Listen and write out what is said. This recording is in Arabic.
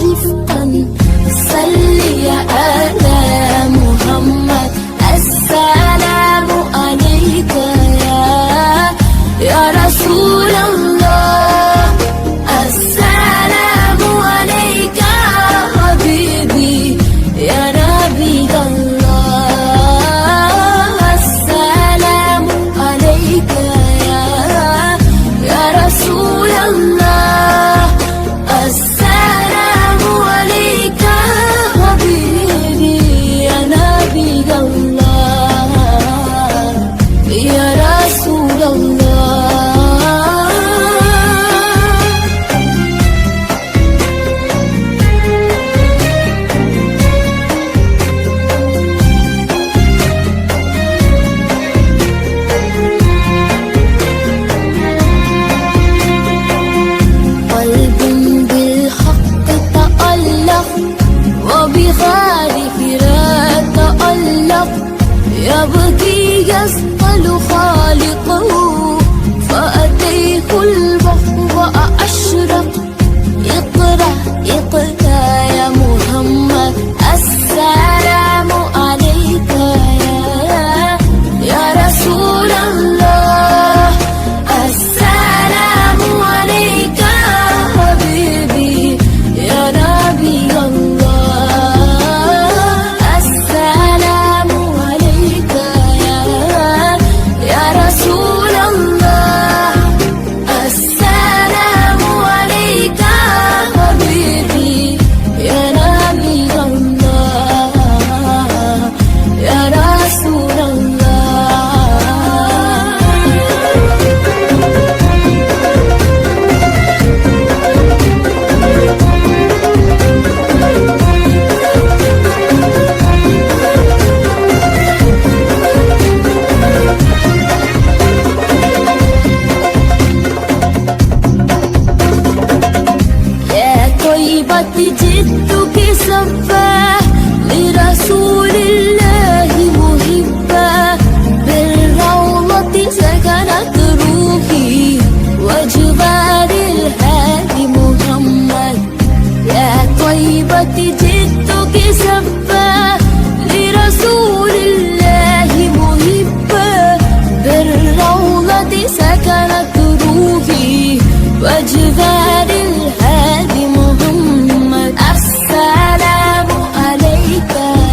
رفقا صل على محمد. السلام عليك يا رسول الله، السلام عليك حبيبي يا نبي الله. السلام عليك يا رسول الله، السلام عليك حبيبي يا نبي الله يا رسول الله. وبخالق لا تألق، يبكي يسأل خالقه فأتيه البحر وأشرق. اقرأ اقرأ يا محمد، السلام عليك يا رسول الله، السلام عليك حبيبي يا نبي الله. السلام عليك يا رسول الله، السلام عليك حبيبي يا نبي الله يا رسول طيبة جدك سفا